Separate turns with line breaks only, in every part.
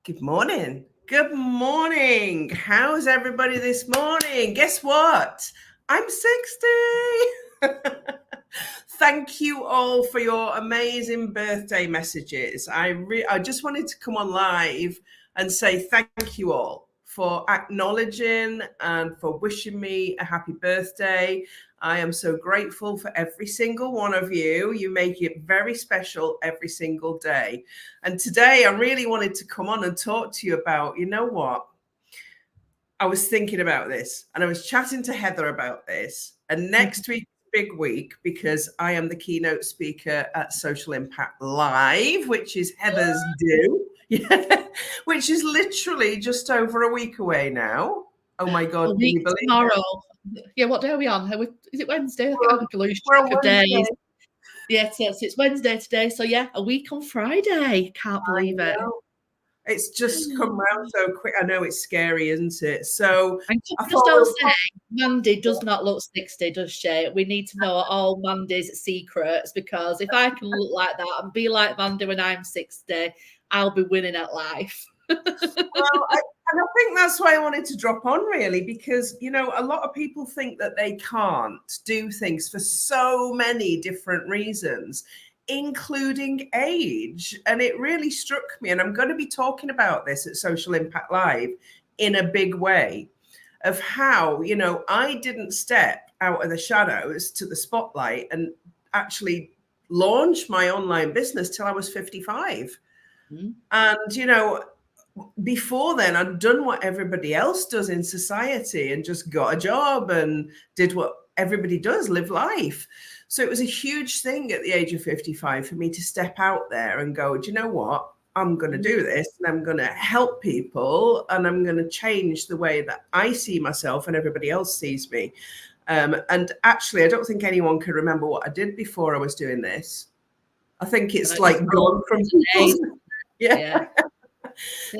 Good morning. Good morning. How's everybody this morning? Guess what? I'm 60. Thank you all for your amazing birthday messages. I just wanted to come on live and say thank you all for acknowledging and for wishing me a happy birthday. I am so grateful for every single one of you. You make it very special every single day. And today I really wanted to come on and talk to you about, you know what? I was thinking about this and I was chatting to Heather about this. And next week, big week, because I am the keynote speaker at Social Impact Live, which is Heather's due. Yeah, which is literally just over a week away now. Oh my God.
A week tomorrow. Yeah, what day are we on? Is it Wednesday? I think I lose track of days. Yeah, it's Wednesday today. So yeah, a week on Friday. Can't believe it.
It's just come round so quick. I know it's scary, isn't it? So
and just don't say Mandy does not look 60, does she? We need to know all Mandy's secrets, because if I can look like that and be like Mandy when I'm 60, I'll be winning at life.
And I think that's why I wanted to drop on, really, because, you know, a lot of people think that they can't do things for so many different reasons, including age. And it really struck me. And I'm going to be talking about this at Social Impact Live in a big way, of how, you know, I didn't step out of the shadows to the spotlight and actually launch my online business till I was 55. Mm-hmm. And, you know, before then, I'd done what everybody else does in society and just got a job and did what everybody does, live life. So it was a huge thing at the age of 55 for me to step out there and go, do you know what? I'm going to do this, and I'm going to help people, and I'm going to change the way that I see myself and everybody else sees me. And actually, I don't think anyone can remember what I did before I was doing this. I think it's like gone from people. Yeah.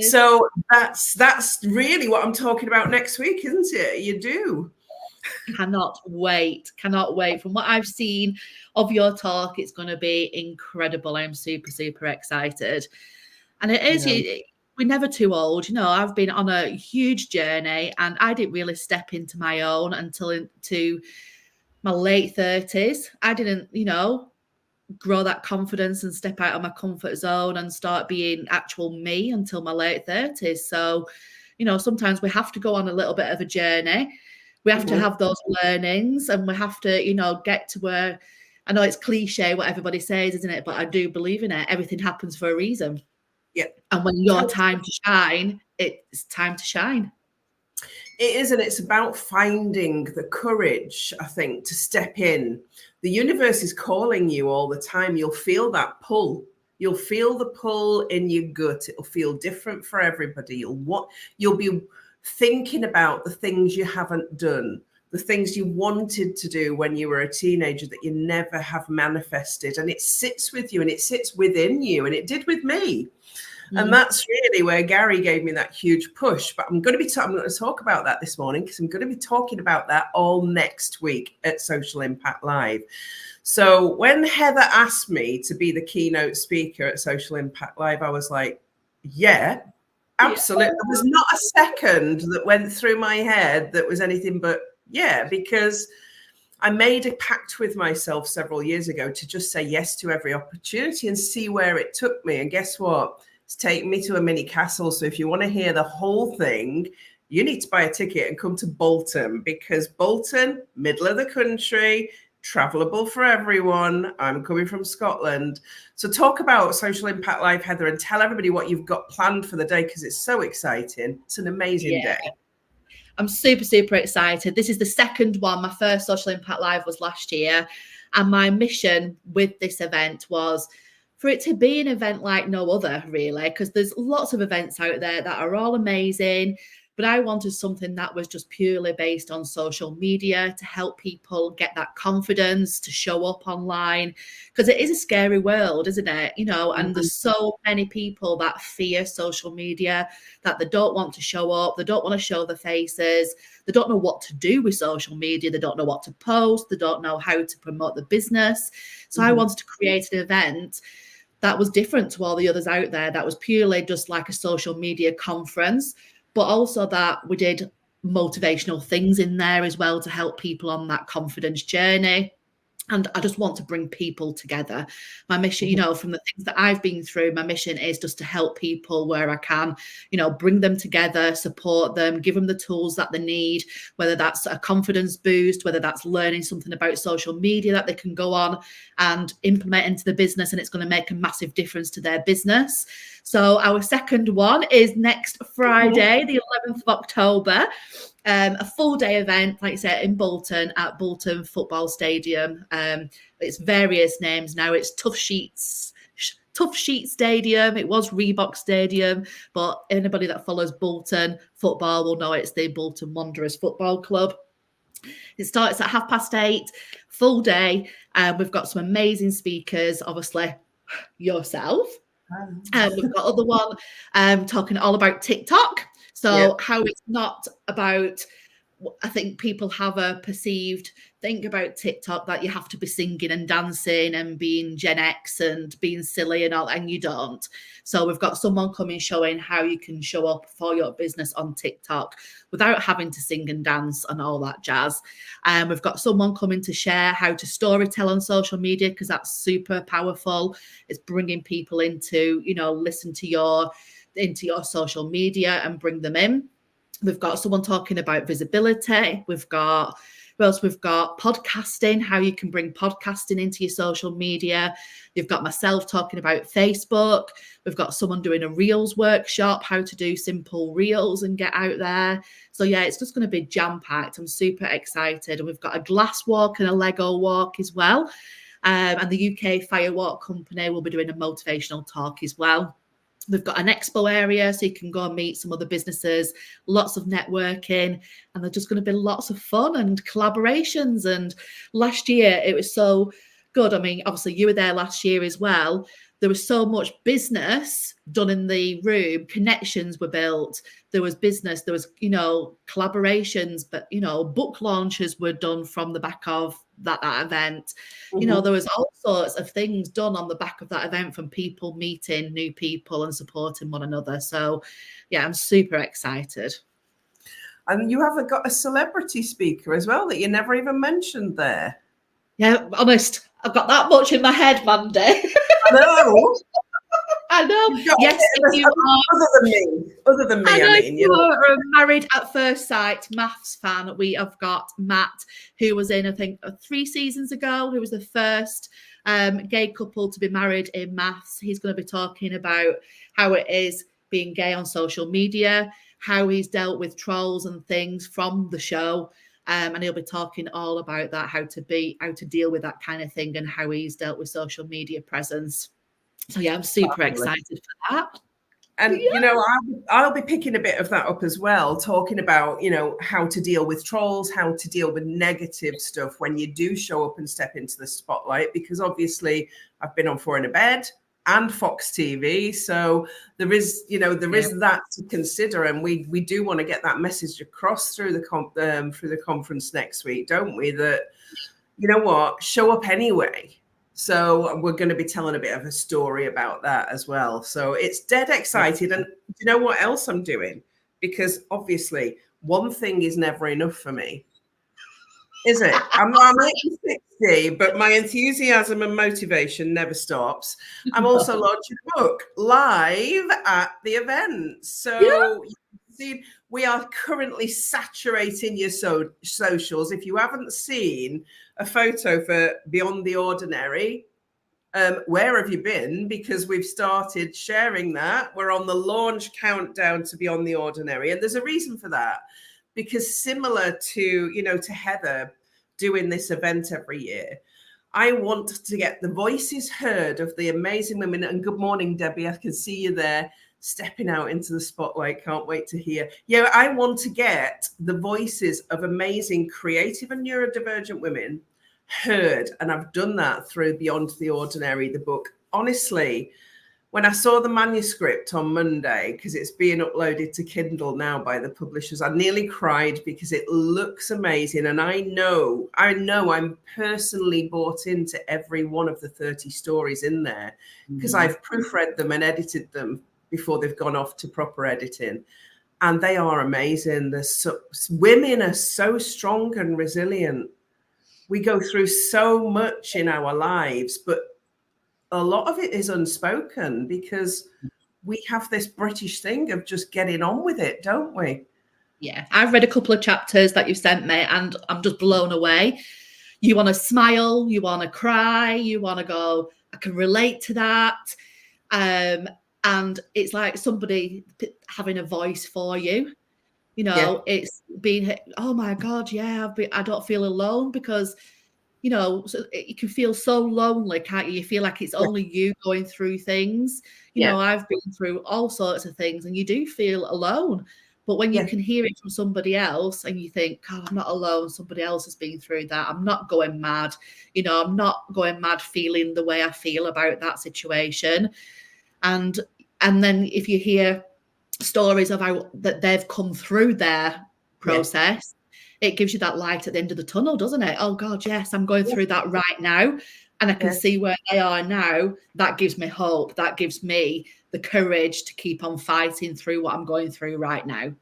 So that's really what I'm talking about next week, isn't it? You do.
Cannot wait. From what I've seen of your talk, it's going to be incredible. I'm super, super excited. And it is, we're never too old. You know, I've been on a huge journey and I didn't really step into my own until into my late 30s. I didn't, you know, grow that confidence and step out of my comfort zone and start being actual me until my late 30s. So, you know, sometimes we have to go on a little bit of a journey. We have to have those learnings, and we have to, you know, get to where, I know it's cliche what everybody says, isn't it? But I do believe in it. Everything happens for a reason.
Yeah.
And when your time to shine, it's time to shine.
It is, and it's about finding the courage, I think, to step in. The universe is calling you all the time. You'll feel that pull. You'll feel the pull in your gut. It'll feel different for everybody. You'll be thinking about the things you haven't done, the things you wanted to do when you were a teenager that you never have manifested. And it sits with you and it sits within you. And it did with me. And that's really where Gary gave me that huge push. But I'm going to talk about that this morning, because I'm going to be talking about that all next week at Social Impact Live. So when Heather asked me to be the keynote speaker at Social Impact Live, I was like, yeah, absolutely. There was not a second that went through my head that was anything but yeah, because I made a pact with myself several years ago to just say yes to every opportunity and see where it took me. And guess what? It's taken me to a mini castle. So if you want to hear the whole thing, you need to buy a ticket and come to Bolton, because Bolton, middle of the country, travelable for everyone. I'm coming from Scotland. So talk about Social Impact Live, Heather, and tell everybody what you've got planned for the day, because it's so exciting. It's an amazing day.
I'm super, super excited. This is the second one. My first Social Impact Live was last year. And my mission with this event was for it to be an event like no other, really, because there's lots of events out there that are all amazing. But I wanted something that was just purely based on social media to help people get that confidence to show up online, because it is a scary world, isn't it? You know, and there's so many people that fear social media, that they don't want to show up. They don't want to show their faces. They don't know what to do with social media. They don't know what to post. They don't know how to promote the business. So I wanted to create an event that was different to all the others out there. That was purely just like a social media conference, but also that we did motivational things in there as well to help people on that confidence journey. And I just want to bring people together. My mission, you know, from the things that I've been through, my mission is just to help people where I can, you know, bring them together, support them, give them the tools that they need, whether that's a confidence boost, whether that's learning something about social media that they can go on and implement into the business, and it's going to make a massive difference to their business. So our second one is next Friday, the 11th of October. A full day event, like I said, in Bolton at Bolton Football Stadium. It's various names now. It's Tough Sheet Stadium. It was Reebok Stadium, but anybody that follows Bolton football will know it's the Bolton Wanderers Football Club. It starts at 8:30, full day. We've got some amazing speakers, obviously yourself. We've got other one talking all about TikTok. So how it's not about, I think people have a perceived thing about TikTok that you have to be singing and dancing and being Gen X and being silly and all, and you don't. So we've got someone coming showing how you can show up for your business on TikTok without having to sing and dance and all that jazz. And we've got someone coming to share how to storytell on social media, because that's super powerful. It's bringing people into, you know, listen to your social media and bring them in. We've got someone talking about visibility. We've got podcasting, how you can bring podcasting into your social media. You've got myself talking about Facebook. We've got someone doing a Reels workshop, how to do simple Reels and get out there. So yeah, it's just going to be jam-packed. I'm super excited. And we've got a glass walk and a Lego walk as well. And the UK Firewalk Company will be doing a motivational talk as well. We've got an expo area, so you can go and meet some other businesses, lots of networking, and there's just going to be lots of fun and collaborations. And last year, it was so good. I mean, obviously, you were there last year as well. There was so much business done in the room. Connections were built. There was business. There was, you know, collaborations, but, you know, book launches were done from the back of that event. You know, there was all sorts of things done on the back of that event, from people meeting new people and supporting one another. So yeah, I'm super excited.
And you haven't got a celebrity speaker as well that you never even mentioned there.
Yeah, honest, I've got that much in my head, Mandy.
I know.
I know. Yes, if you are,
other than me, I mean,
you are a Married at First Sight maths fan. We have got Matt, who was in, I think, 3 seasons ago, who was the first gay couple to be married in maths. He's going to be talking about how it is being gay on social media, how he's dealt with trolls and things from the show. And he'll be talking all about that, how to deal with that kind of thing, and how he's dealt with social media presence. So yeah, I'm super excited for that.
And, you know, I'll be picking a bit of that up as well, talking about, you know, how to deal with trolls, how to deal with negative stuff when you do show up and step into the spotlight, because obviously I've been on Four in a Bed and Fox TV. So there is, you know, there is that to consider. And we do want to get that message across through the conference next week, don't we? That, you know what, show up anyway. So we're going to be telling a bit of a story about that as well. So it's dead excited. And do you know what else I'm doing? Because obviously one thing is never enough for me, is it? I'm 60, but my enthusiasm and motivation never stops. I'm also launching a book live at the event. So see, we are currently saturating your socials. If you haven't seen a photo for Beyond the Ordinary, where have you been? Because we've started sharing that. We're on the launch countdown to Beyond the Ordinary. And there's a reason for that, because similar to, you know, to Heather doing this event every year, I want to get the voices heard of the amazing women. And good morning, Debbie. I can see you there, stepping out into the spotlight. Can't wait to hear. Yeah, I want to get the voices of amazing creative and neurodivergent women heard. And I've done that through Beyond the Ordinary, the book. Honestly, when I saw the manuscript on Monday, because it's being uploaded to Kindle now by the publishers, I nearly cried because it looks amazing. And I know I'm personally bought into every one of the 30 stories in there because I've proofread them and edited them before they've gone off to proper editing. And they are amazing. Women are so strong and resilient. We go through so much in our lives, but a lot of it is unspoken because we have this British thing of just getting on with it, don't we?
Yeah, I've read a couple of chapters that you've sent me and I'm just blown away. You want to smile, you want to cry, you want to go, I can relate to that. And it's like somebody having a voice for you. You know, it's been, oh my God, yeah, I don't feel alone because, you know, so you can feel so lonely, can't you? You feel like it's only you going through things. You know, I've been through all sorts of things and you do feel alone. But when you can hear it from somebody else and you think, God, I'm not alone. Somebody else has been through that. I'm not going mad. You know, I'm not going mad feeling the way I feel about that situation. And then if you hear stories of how that they've come through their process, it gives you that light at the end of the tunnel, doesn't it? Oh God, yes, I'm going through that right now. And I can see where they are now. That gives me hope. That gives me the courage to keep on fighting through what I'm going through right now.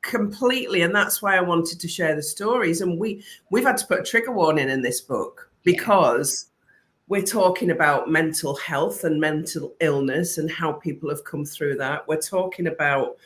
Completely. And that's why I wanted to share the stories. And we've had to put a trigger warning in this book because we're talking about mental health and mental illness and how people have come through that. We're talking about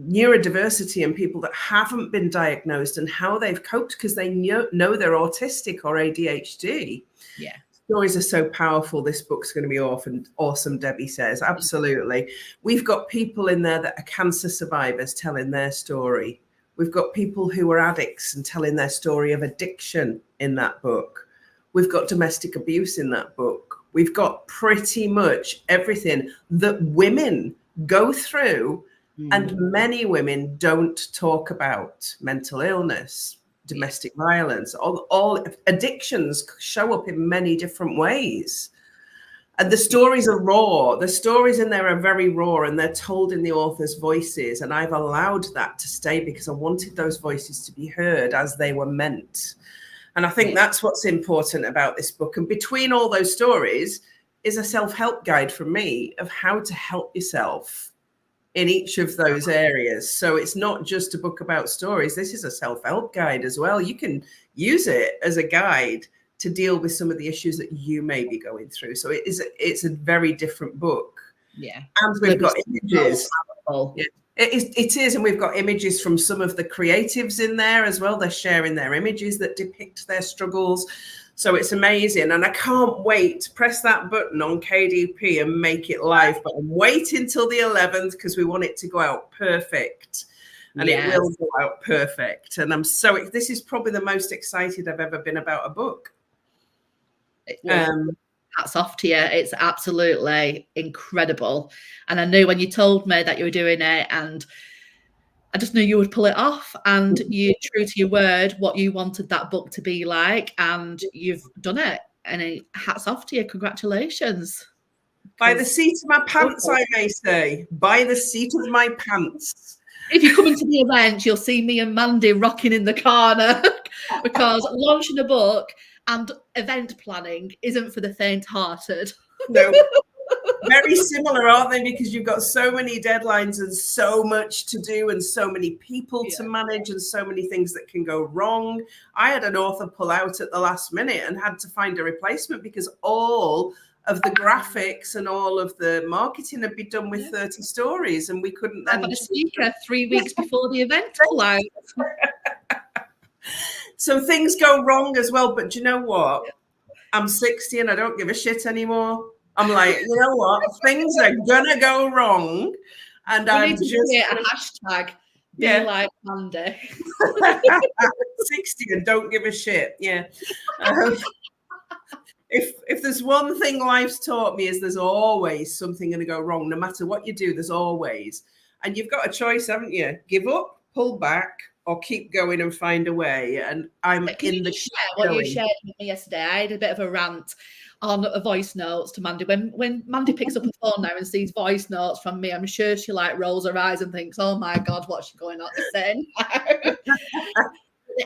neurodiversity and people that haven't been diagnosed and how they've coped because they know they're autistic or ADHD. Yeah. Stories are so powerful. This book's going to be awesome, Debbie says. Absolutely. We've got people in there that are cancer survivors telling their story. We've got people who are addicts and telling their story of addiction in that book. We've got domestic abuse in that book. We've got pretty much everything that women go through. And many women don't talk about mental illness, domestic violence, all addictions show up in many different ways. And the stories are raw. The stories in there are very raw and they're told in the author's voices. And I've allowed that to stay because I wanted those voices to be heard as they were meant. And I think that's what's important about this book. And between all those stories is a self-help guide from me of how to help yourself in each of those areas. So it's not just a book about stories. This is a self-help guide as well. You can use it as a guide to deal with some of the issues that you may be going through. So it's a very different book. Yeah. And we've got images. It is. And we've got images from some of the creatives in there as well. They're sharing their images that depict their struggles. So it's amazing. And I can't wait to press that button on KDP and make it live. But I'm waiting till the 11th because we want it to go out perfect. And it will go out perfect. And this is probably the most excited I've ever been about a book.
Hats off to you. It's absolutely incredible. And I knew when you told me that you were doing it, and I just knew you would pull it off, and you're true to your word, what you wanted that book to be like, and you've done it. And hats off to you. Congratulations.
By the seat of my pants, I may say. By the seat of my pants.
If you come into the event, you'll see me and Mandy rocking in the corner because launching a book and event planning isn't for the faint-hearted.
No. Very similar, aren't they? Because you've got so many deadlines and so much to do and so many people to manage and so many things that can go wrong. I had an author pull out at the last minute and had to find a replacement because all of the graphics and all of the marketing had been done with 30 stories, and we couldn't then.
I had a speaker 3 weeks before the event pull out.
So things go wrong as well. But do you know what? I'm 60 and I don't give a shit anymore. I'm like, you know what? Things are gonna go wrong, and I'm just
a hashtag. Be like Mandy.
60 and don't give a shit. Yeah. If there's one thing life's taught me is there's always something going to go wrong. No matter what you do, there's always. And you've got a choice, haven't you? Give up, pull back, or keep going and find a way. And I'm in the
what you shared with me yesterday. I had a bit of a rant. on voice notes to Mandy. When Mandy picks up a phone now and sees voice notes from me, I'm sure she like rolls her eyes and thinks, "Oh my God, what's she going on to say now?"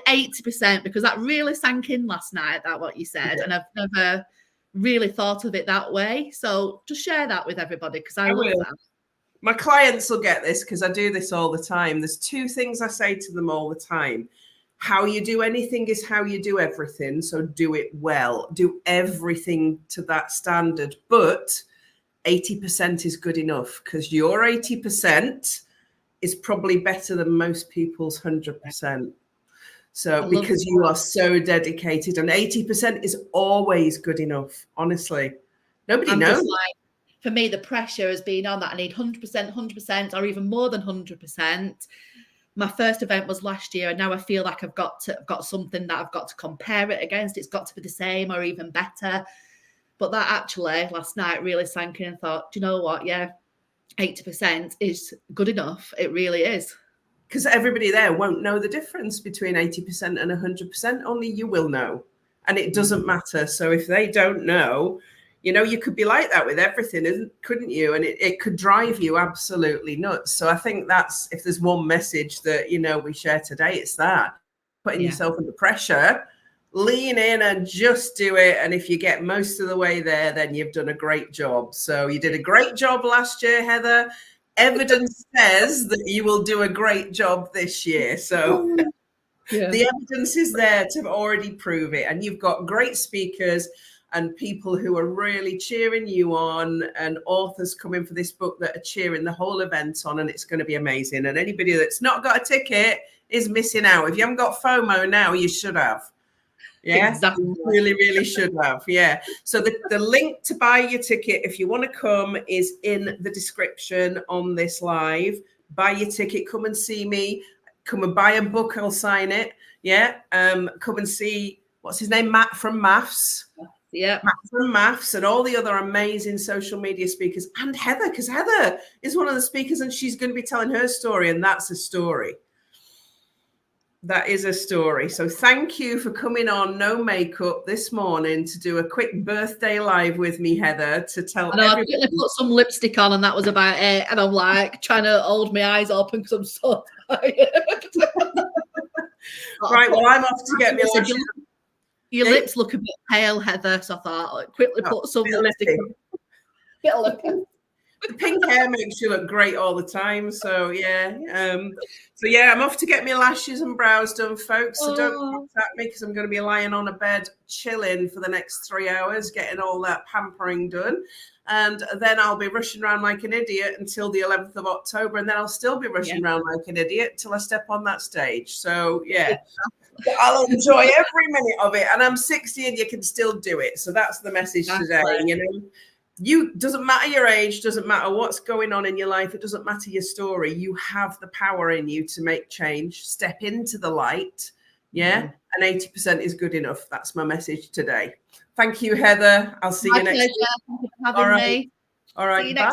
80%, because that really sank in last night, that what you said, and I've never really thought of it that way. So just share that with everybody, because I love that.
My clients will get this because I do this all the time. There's two things I say to them all the time. How you do anything is how you do everything. So do it well. Do everything to that standard. But 80% is good enough, because your 80% is probably better than most people's 100%. So because you are so dedicated, and 80% is always good enough. Honestly, nobody knows.
For me, the pressure has been on that. I need 100%, 100%, or even more than 100%. My first event was last year, and now I feel like I've got something that I've got to compare it against. It's got to be the same or even better. But that actually last night really sank in and thought, do you know what? Yeah, 80% is good enough. It really is.
Because everybody there won't know the difference between 80% and 100%. Only you will know. And it doesn't matter. So if they don't know, you could be like that with everything, couldn't you? And it could drive you absolutely nuts. So I think that's, if there's one message that, we share today, it's that. Putting yourself under pressure, lean in and just do it. And if you get most of the way there, then you've done a great job. So you did a great job last year, Heather. Evidence says that you will do a great job this year. So the evidence is there to already prove it. And you've got great speakers and people who are really cheering you on, and authors coming for this book that are cheering the whole event on, and it's going to be amazing. And anybody that's not got a ticket is missing out. If you haven't got FOMO now, you should have. Yeah, exactly. You really, really should have. Yeah. So the link to buy your ticket, if you want to come, is in the description on this live. Buy your ticket, come and see me, come and buy a book, I'll sign it. Yeah. Come and see, what's his name? Matt from Maths.
Yeah.
Matt from Maths, and all the other amazing social media speakers, and Heather, because Heather is one of the speakers and she's going to be telling her story, and that's a story. That is a story. So thank you for coming on No Makeup this morning to do a quick birthday live with me, Heather, to tell everybody.
I put some lipstick on and that was about it. And I'm like trying to hold my eyes open because I'm so tired.
Right, well, I'm off to get my lashes.
Your lips look a bit pale, Heather. So I thought, quickly put some lipstick on. Bit of lipstick.
The pink hair makes you look great all the time. So yeah. I'm off to get my lashes and brows done, folks. So don't contact me, because I'm going to be lying on a bed chilling for the next 3 hours, getting all that pampering done. And then I'll be rushing around like an idiot until the 11th of October. And then I'll still be rushing around like an idiot till I step on that stage. So yeah. I'll enjoy every minute of it. And I'm 60 and you can still do it. So that's the message today. Doesn't matter your age, doesn't matter what's going on in your life, it doesn't matter your story. You have the power in you to make change. Step into the light. Yeah. And 80% is good enough. That's my message today. Thank you, Heather. I'll see you next week.
Thank you for having me.
All right. Bye.